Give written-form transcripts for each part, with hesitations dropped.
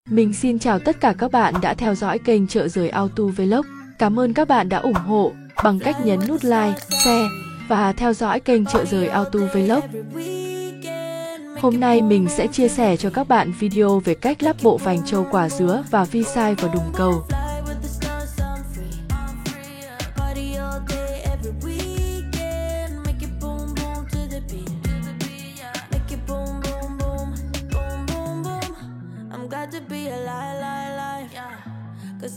Mình xin chào tất cả các bạn đã theo dõi kênh Chợ Giời Auto Vlogs. Cảm ơn các bạn đã ủng hộ bằng cách nhấn nút like, share và theo dõi kênh Chợ Giời Auto Vlogs. Hôm nay mình sẽ chia sẻ cho các bạn video về cách lắp bộ vành trâu quả dứa và vi sai vào đùng cầu.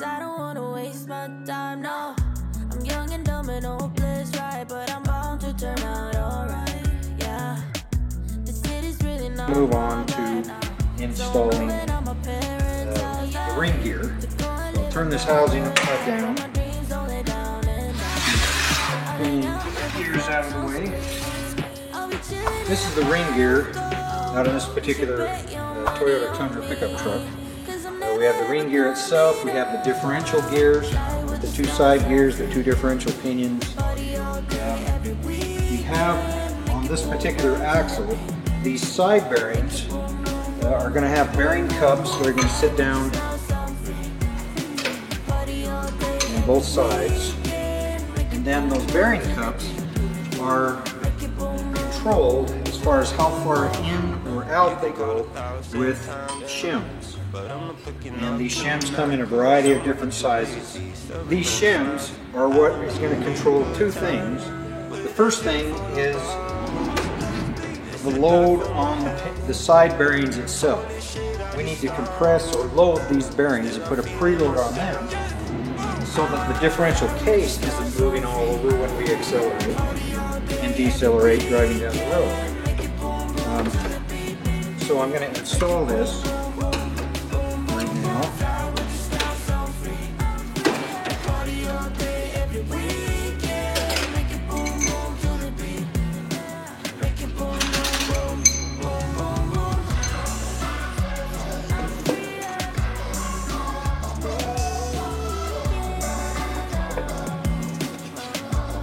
I don't wanna waste my time, no. I'm young and dumb and hopeless, right? But I'm bound to turn out alright, yeah. The city's really not. Move on to installing the ring gear. I'll turn this housing upside down. Clean the gears out of the way. This is the ring gear out of this particular Toyota Tundra pickup truck. We have the ring gear itself, we have the differential gears, the two side gears, the two differential pinions. We have on this particular axle, these side bearings are going to have bearing cups that are going to sit down on both sides. And then those bearing cups are controlled as far as how far in or out they go with shims. And these shims come in a variety of different sizes. These shims are what is going to control two things. The first thing is the load on the side bearings itself. We need to compress or load these bearings and put a preload on them so that the differential case isn't moving all over when we accelerate and decelerate driving down the road. So I'm going to install this.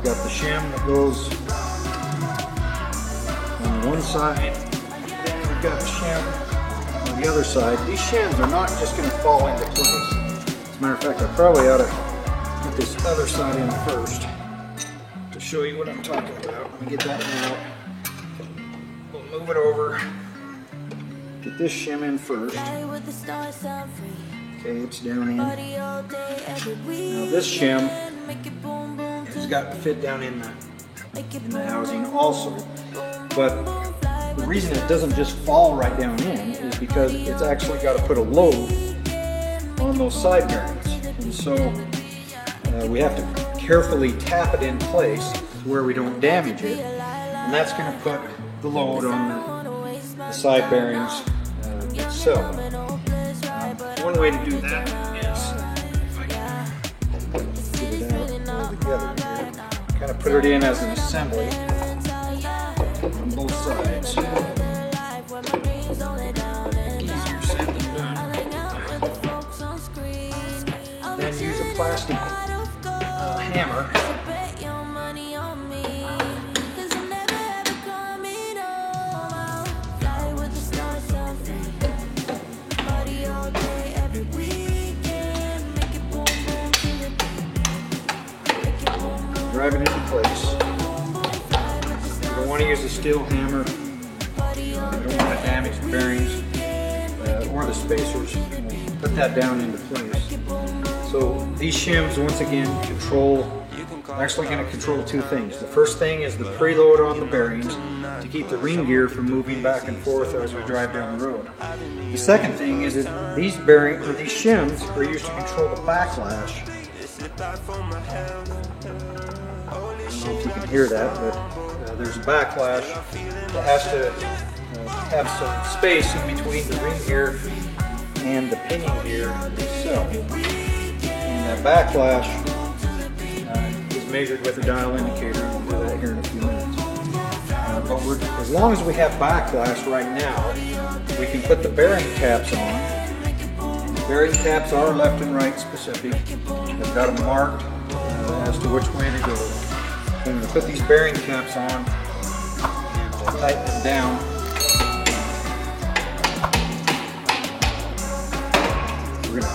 Got the shim that goes on one side, then we've got the shim on the other side. These shims are not just going to fall into place. As a matter of fact, I probably ought to put this other side in first to show you what I'm talking about. Let me get that one out. We'll move it over. Get this shim in first. Okay, it's down in. Now this shim has got to fit down in the housing also, but the reason it doesn't just fall right down in is because it's actually got to put a load on those side bearings, and so we have to carefully tap it in place where we don't damage it, and that's going to put the load on the side bearings itself. One way to do that is together here. Kind of put it in as an assembly on both sides. Easier said than done. Then use a plastic hammer. Drive it into place. You don't want to use a steel hammer. You don't want to damage the bearings or the spacers. Put that down into place. So these shims, once again, are actually going to control two things. The first thing is the preload on the bearings to keep the ring gear from moving back and forth as we drive down the road. The second thing is that these shims are used to control the backlash. I don't know if you can hear that, but there's a backlash that has to have some space in between the ring gear and the pinion gear itself. And that backlash is measured with a dial indicator, and we'll do that here in a few minutes. But as long as we have backlash right now, we can put the bearing caps on. The bearing caps are left and right specific. I've got them marked as to which way to go. I'm going to put these bearing caps on and tighten them down.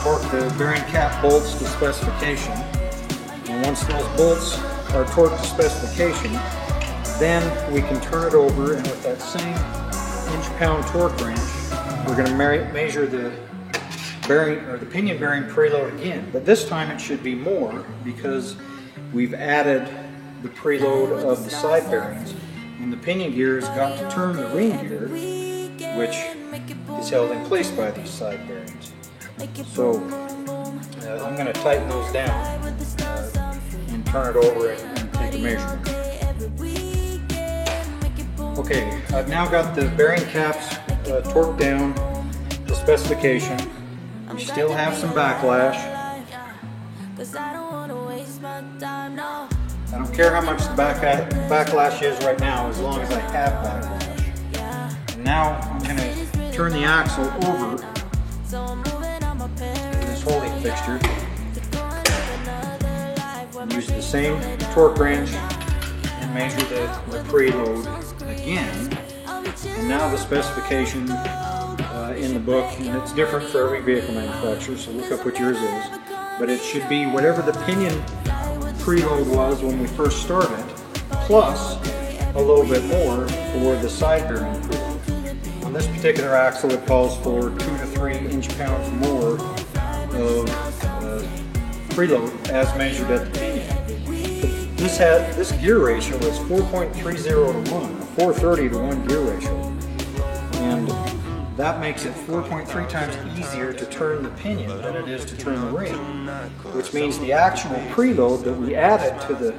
torque the bearing cap bolts to specification. And once those bolts are torqued to specification, then we can turn it over, and with that same inch-pound torque wrench, we're going to measure the bearing or the pinion bearing preload again. But this time it should be more because we've added the preload of the side bearings, and the pinion gear has got to turn the ring gear, which is held in place by these side bearings. So I'm going to tighten those down and turn it over and take a measurement. Okay, I've now got the bearing caps torqued down to specification. We still have some backlash. I don't care how much the backlash is right now, as long as I have backlash. And now I'm going to turn the axle over this holding fixture. Use the same torque wrench and measure the preload again. And now the specification in the book, and it's different for every vehicle manufacturer, so look up what yours is, but it should be whatever the pinion preload was when we first started, plus a little bit more for the side bearing preload. On this particular axle, it calls for 2 to 3 inch-pounds more of preload as measured at the pinion. This gear ratio is 4.30 to 1, a 430 to 1 gear ratio, and that makes it 4.3 times easier to turn the pinion than it is to turn the ring, which means the actual preload that we added to the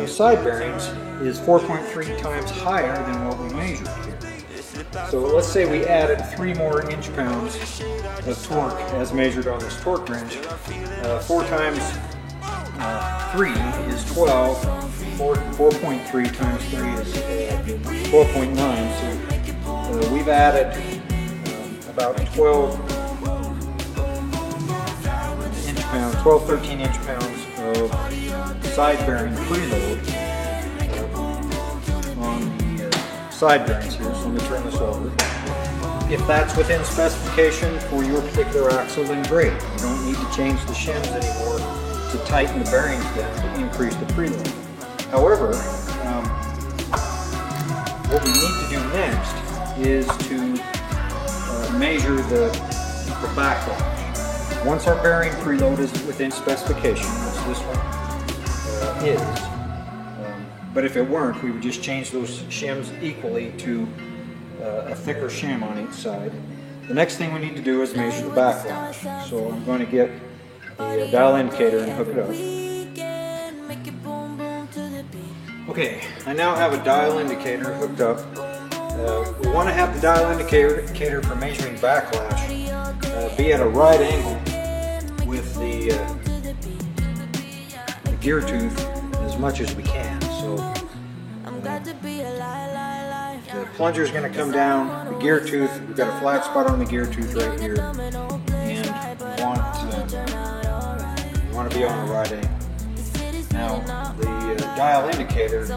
side bearings is 4.3 times higher than what we measured here. So let's say we added 3 more inch-pounds of torque as measured on this torque wrench. 4 times 3 is 12, 4.3 times 3 is 12.9, so we've added about 13 inch-pounds of side bearing preload on the side bearings here, so let me turn this over. If that's within specification for your particular axle, then great. You don't need to change the shims anymore to tighten the bearings down to increase the preload. However, what we need to do next is to measure the backlash. Once our bearing preload is within specification, which this one is, but if it weren't, we would just change those shims equally to a thicker shim on each side. The next thing we need to do is measure the backlash. So I'm going to get the dial indicator and hook it up. Okay, I now have a dial indicator hooked up. We want to have the dial indicator for measuring backlash be at a right angle with the gear tooth as much as we can. So the plunger is going to come down, the gear tooth, we've got a flat spot on the gear tooth right here, and we want to be on the right angle. Now the dial indicator is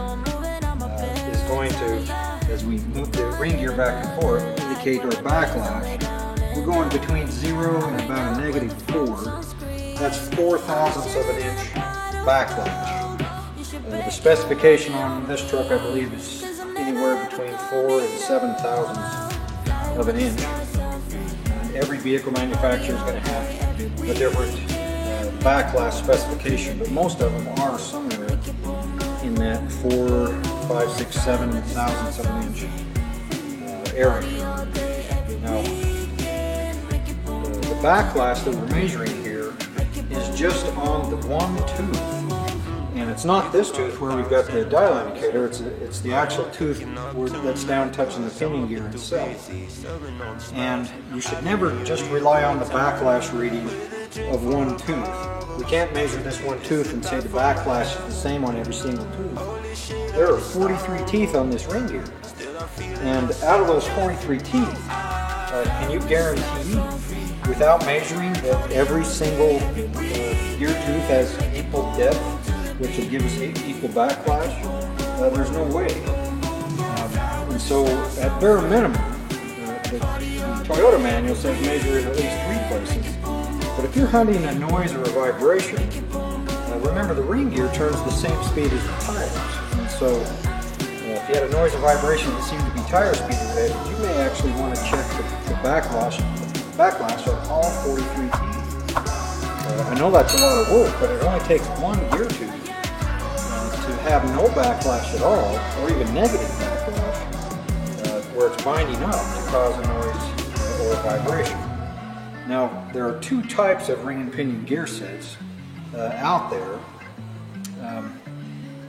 going to, as we move the ring gear back and forth, indicate our backlash. We're going between 0 and about a -4. That's 0.004 of an inch backlash. The specification on this truck, I believe, is anywhere between 4 and 7 thousandths of an inch. Every vehicle manufacturer is going to have a different backlash specification, but most of them are somewhere in that 4, 5, 6, 7 thousandths of an inch area. Now, the backlash that we're measuring here is just on the one tooth, and it's not this tooth where we've got the dial indicator, it's the actual tooth that's down touching the pinion gear itself. And you should never just rely on the backlash reading of one tooth. We can't measure this one tooth and say the backlash is the same on every single tooth. There are 43 teeth on this ring gear, and out of those 43 teeth, can you guarantee, without measuring, that every single gear tooth has equal depth, which will give us equal backlash? There's no way. And so, at bare minimum, the Toyota manual says measure in at least 3 places. But if you're hunting a noise or a vibration, remember the ring gear turns the same speed as the tires. And so if you had a noise or vibration that seemed to be tire speed related, you may actually want to check the backlash on all 43 keys. I know that's a lot of work, but it only takes one gear tube to have no backlash at all, or even negative backlash, where it's binding up to cause a noise or a vibration. Now, there are two types of ring and pinion gear sets out there.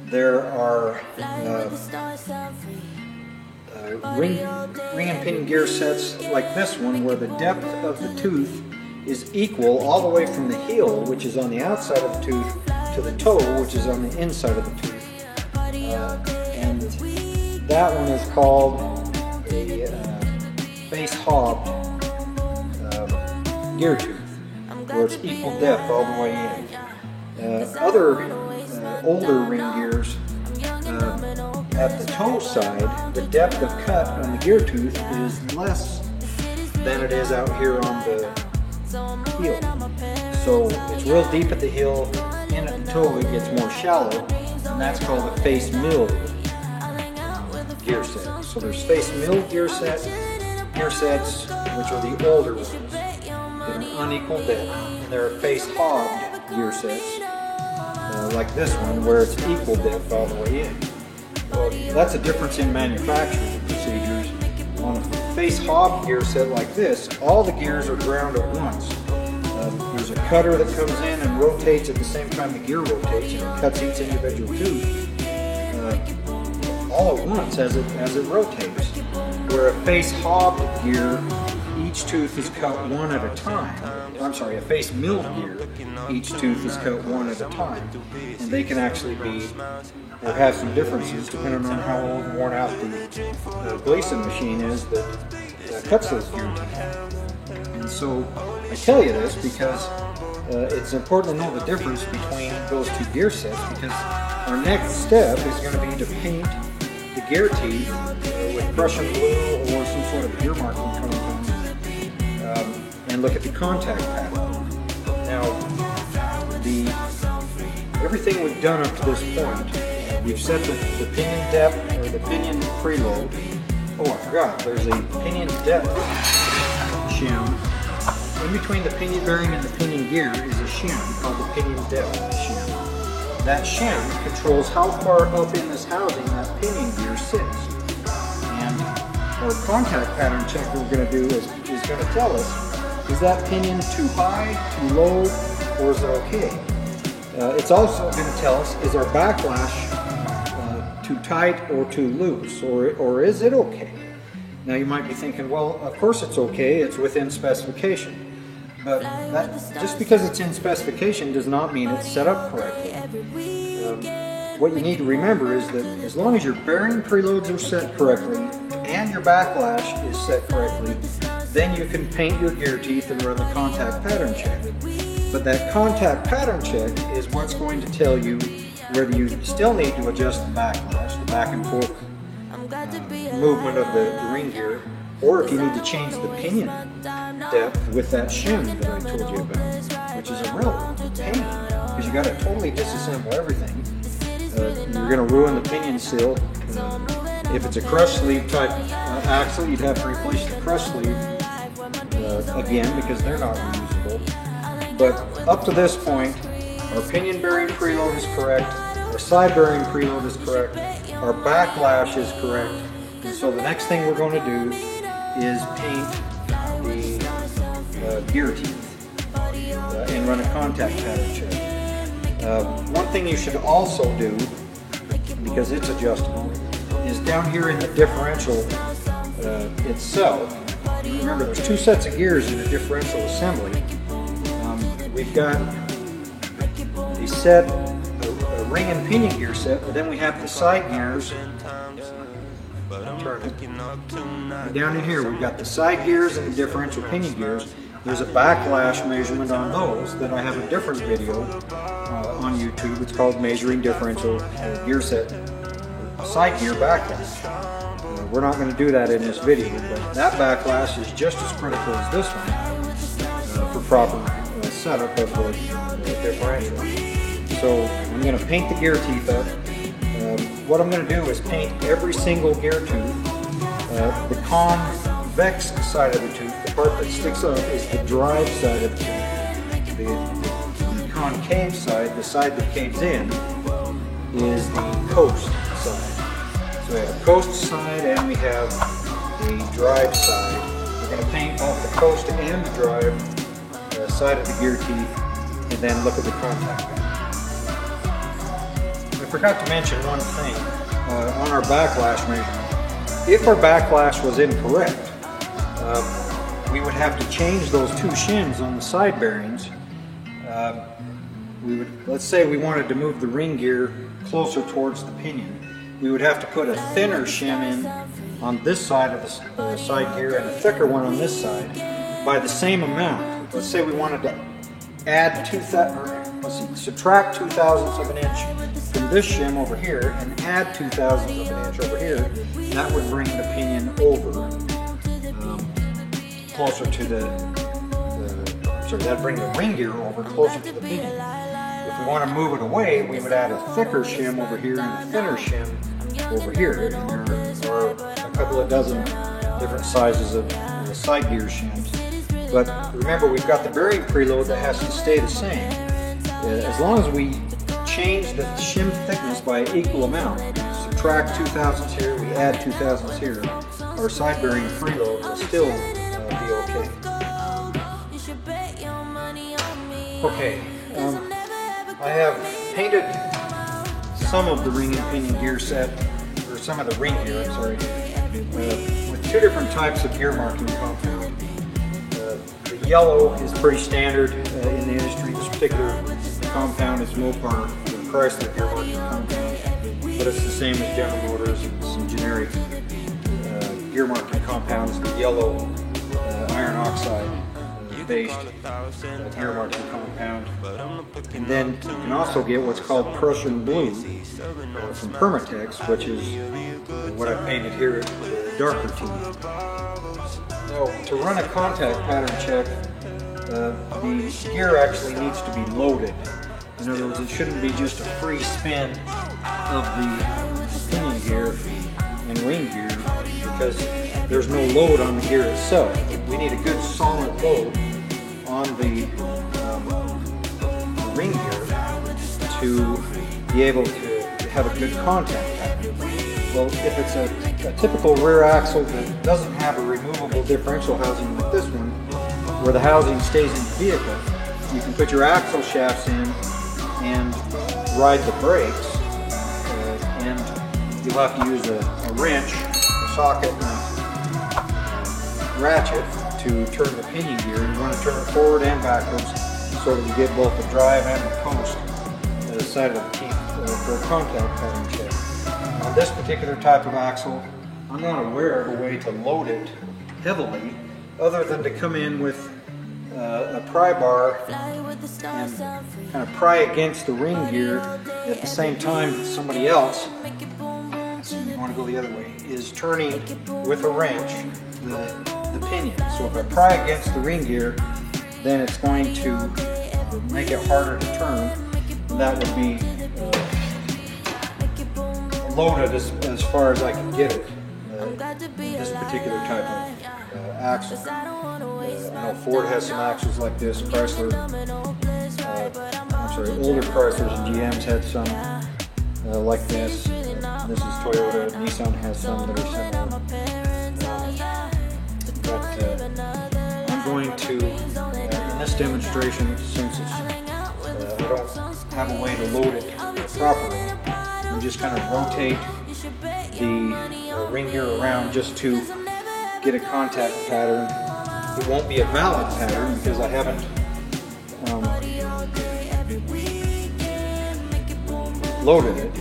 There are ring and pinion gear sets like this one, where the depth of the tooth is equal all the way from the heel, which is on the outside of the tooth, to the toe, which is on the inside of the tooth. And that one is called a face hobbed gear tooth, where it's equal depth all the way in. Other older ring gears, at the toe side, the depth of cut on the gear tooth is less than it is out here on the heel. So it's real deep at the heel, in at the toe it gets more shallow, and that's called a face milled gear set. So there's face milled gear sets, which are the older ones that are unequal depth, and there are face hobbed gear sets, like this one, where it's equal depth all the way in. Well, that's a difference in manufacturing procedures. On a face hobbed gear set like this, all the gears are ground at once. There's a cutter that comes in and rotates at the same time the gear rotates, and it cuts each individual tooth all at once as it rotates. Where a face hobbed gear, each tooth is cut one at a time. I'm sorry, a face milled gear, each tooth is cut one at a time. And they can actually be, or have some differences depending on how old and worn out the Gleason machine is that cuts those gear teeth. And so I tell you this because it's important to know the difference between those two gear sets, because our next step is going to be to paint the gear teeth with Prussian blue or some sort of gear marking compound, and look at the contact pattern. Now, everything we've done up to this point, we've set the pinion depth, or the pinion preload. Oh, I forgot, there's a pinion depth shim. In between the pinion bearing and the pinion gear is a shim called the pinion depth shim. That shim controls how far up in this housing that pinion gear sits. And our contact pattern check we're going to do is going to tell us, is that pinion too high, too low, or is it okay? It's also going to tell us, is our backlash too tight or too loose, or is it okay? Now you might be thinking, well, of course it's okay, it's within specification. But just because it's in specification does not mean it's set up correctly. What you need to remember is that as long as your bearing preloads are set correctly and your backlash is set correctly, then you can paint your gear teeth and run the contact pattern check. But that contact pattern check is what's going to tell you whether you still need to adjust the backlash, the back and forth movement of the ring gear, or if you need to change the pinion depth with that shim that I told you about, which is a real pain because you got to totally disassemble everything. You're going to ruin the pinion seal. If it's a crush sleeve type axle, you'd have to replace the crush sleeve again because they're not reusable. But up to this point, our pinion bearing preload is correct, our side bearing preload is correct, our backlash is correct, and so the next thing we're going to do is paint the gear teeth and run a contact pattern check. One thing you should also do, because it's adjustable, is down here in the differential itself. Remember, there's two sets of gears in the differential assembly. We've got a ring and pinion gear set, but then we have the side gears. Turn it. Down in here, we've got the side gears and the differential pinion gears. There's a backlash measurement on those that I have a different video on YouTube. It's called Measuring Differential Gear Set Side Gear Backlash. We're not going to do that in this video, but that backlash is just as critical as this one for proper setup of the differential. So I'm going to paint the gear teeth up. What I'm going to do is paint every single gear tooth. The convex side of the tooth, the part that sticks up, is the drive side of the tooth. The concave side, the side that caves in, is the coast side. So we have a coast side and we have the drive side. We're going to paint both the coast and the drive side of the gear teeth and then look at the contact panel. I forgot to mention one thing on our backlash measurement. If our backlash was incorrect, we would have to change those two shims on the side bearings. Let's say we wanted to move the ring gear closer towards the pinion. We would have to put a thinner shim in on this side of the side gear and a thicker one on this side by the same amount. Let's say we wanted to add subtract 2/1000ths of an inch from this shim over here and add 2/1000ths of an inch over here. That would bring the pinion over closer to that'd bring the ring gear over closer to the pinion. If we want to move it away, we would add a thicker shim over here and a thinner shim over here. And there are a couple of dozen different sizes of the side gear shims. But remember, we've got the bearing preload that has to stay the same. As long as we change the shim thickness by an equal amount, subtract 2/1000ths here, we add 2/1000ths here, our side bearing preload will still be okay. Okay, I have painted some of the ring and pinion gear set, or some of the ring gear, I'm sorry, with two different types of gear marking compound. The yellow is pretty standard in the industry. This particular compound is Mopar Chrysler gear marking compound, but it's the same as General Motors and some generic gear marking compounds. The yellow iron oxide based gear marking compound, and then you can also get what's called Prussian blue from Permatex, which is what I painted here, darker teeth. Now, to run a contact pattern check, the gear actually needs to be loaded. In other words, it shouldn't be just a free spin of the pinion gear and ring gear, because there's no load on the gear itself. We need a good solid load on the ring gear to be able to have a good contact pattern. Well, if it's a typical rear axle that doesn't have a removable differential housing like this one, where the housing stays in the vehicle, you can put your axle shafts in and ride the brakes, and you'll have to use a wrench, a socket, and a ratchet to turn the pinion gear. You want to turn it forward and backwards so that you get both the drive and the post at the side of the teeth for a contact pattern check. On this particular type of axle, I'm not aware of a way to load it heavily other than to come in with a pry bar and kind of pry against the ring gear at the same time that somebody else, you want to go the other way, is turning with a wrench the pinion. So if I pry against the ring gear, then it's going to make it harder to turn, and that would be loaded as far as I can get it. This particular type of axle. I know Ford has some axles like this. Chrysler, older Chryslers and GMs had some like this. This is Toyota. Nissan has some that are similar. But I'm going to, in this demonstration, since I don't have a way to load it properly, I'm just going to rotate the ring gear around just to get a contact pattern. It won't be a valid pattern because I haven't loaded it,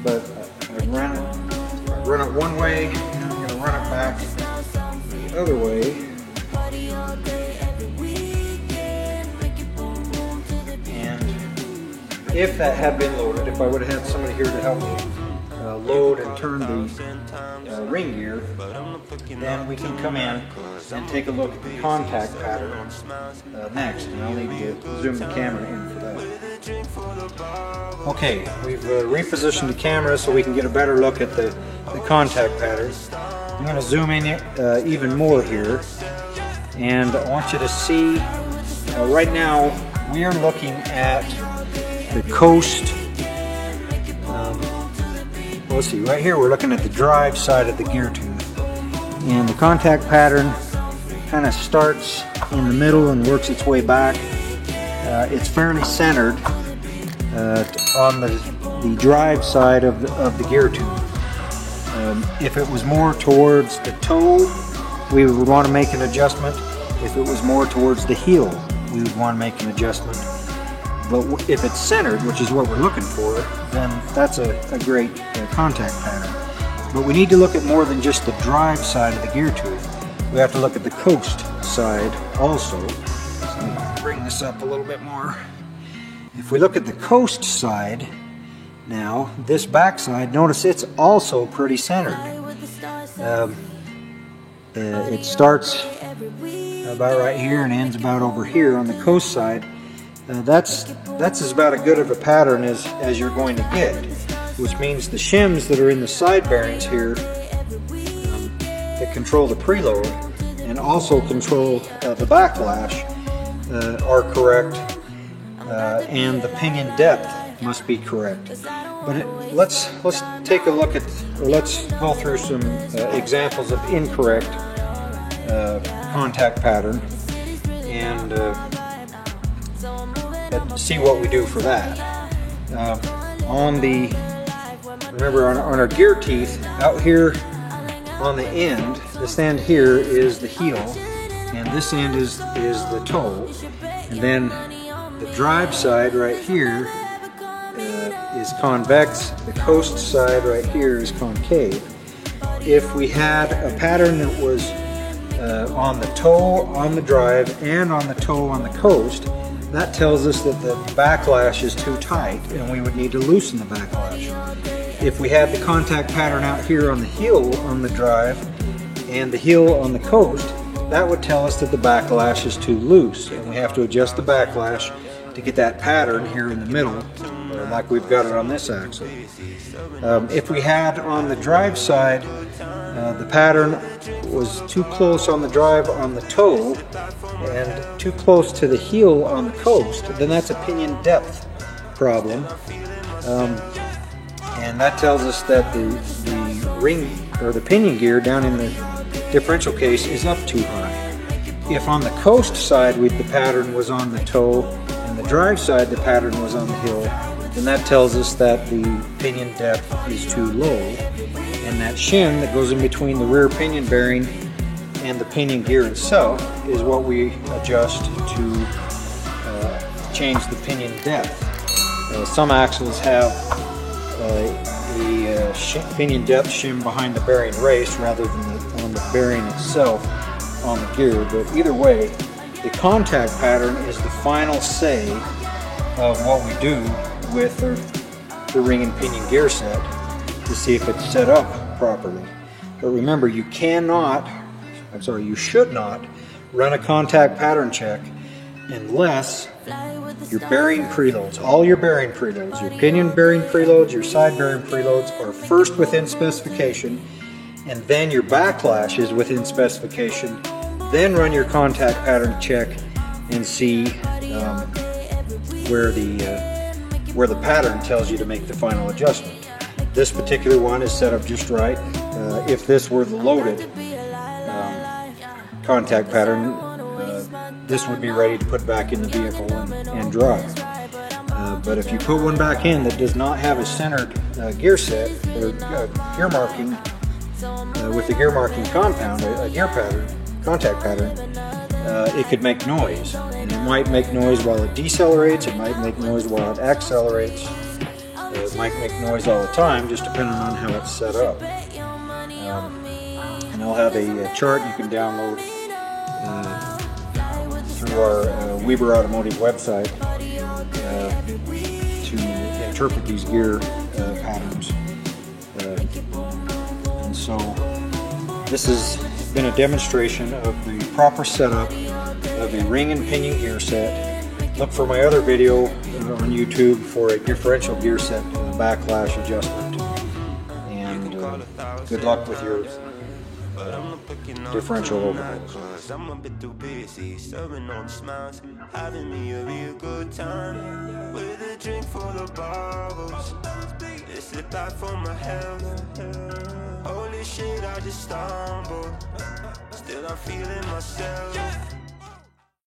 but I run it one way, and I'm going to run it back the other way. And if that had been loaded, if I would have had somebody here to help me load and turn the ring gear, then we can come in and take a look at the contact pattern next. And I'll need to zoom the camera in for that. Okay, we've repositioned the camera so we can get a better look at the contact pattern. I'm going to zoom in even more here, and I want you to see, right now we are looking at the coast. Let's see, right here we're looking at the drive side of the gear tooth, and the contact pattern kind of starts in the middle and works its way back. It's fairly centered on the drive side of the gear tooth. If it was more towards the toe, we would want to make an adjustment. If it was more towards the heel, we would want to make an adjustment. But if it's centered, which is what we're looking for, then that's a great contact pattern. But we need to look at more than just the drive side of the gear tooth. We have to look at the coast side also. So let me bring this up a little bit more. If we look at the coast side, now this back side, notice it's also pretty centered. It starts about right here and ends about over here on the coast side. That's as about as good of a pattern as you're going to get, which means the shims that are in the side bearings here that control the preload and also control the backlash are correct, and the pinion depth must be correct. But let's take a look at, or let's go through some examples of incorrect contact pattern and see what we do for that. Remember on our gear teeth, out here on the end, this end here is the heel, and this end is the toe, and then the drive side right here is convex, the coast side right here is concave. If we had a pattern that was on the toe, on the drive, and on the toe on the coast, that tells us that the backlash is too tight and we would need to loosen the backlash. If we had the contact pattern out here on the heel on the drive and the heel on the coast, that would tell us that the backlash is too loose and we have to adjust the backlash to get that pattern here in the middle, like we've got it on this axle. If we had on the drive side, the pattern was too close on the drive on the toe and too close to the heel on the coast, then that's a pinion depth problem. And that tells us that the ring or the pinion gear down in the differential case is up too high. If on the coast side the pattern was on the toe and the drive side the pattern was on the heel, then that tells us that the pinion depth is too low, and that shim that goes in between the rear pinion bearing and the pinion gear itself is what we adjust to change the pinion depth. Some axles have the pinion depth shim behind the bearing race rather than on the bearing itself on the gear, but either way, the contact pattern is the final say of what we do with the ring and pinion gear set to see if it's set up properly. But remember, you should not run a contact pattern check unless your bearing preloads, all your bearing preloads, your pinion bearing preloads, your side bearing preloads are first within specification, and then your backlash is within specification. Then run your contact pattern check and see where the pattern tells you to make the final adjustment. This particular one is set up just right. If this were the loaded contact pattern, this would be ready to put back in the vehicle and drive. But if you put one back in that does not have a centered gear set or gear marking with the gear marking compound, a gear pattern, contact pattern, it could make noise. And it might make noise while it decelerates, it might make noise while it accelerates, it might make noise all the time, just depending on how it's set up. And I'll have a chart you can download through our Weber Automotive website to interpret these gear patterns. And so this is been a demonstration of the proper setup of a ring and pinion gear set. Look for my other video on YouTube for a differential gear set and a backlash adjustment. And good luck with your differential overhauls. I'm a bit too busy, serving on smiles, having me a real good time with a drink full of bubbles. It's it bad for my health. Holy shit, I just stumbled. Still I'm feeling myself.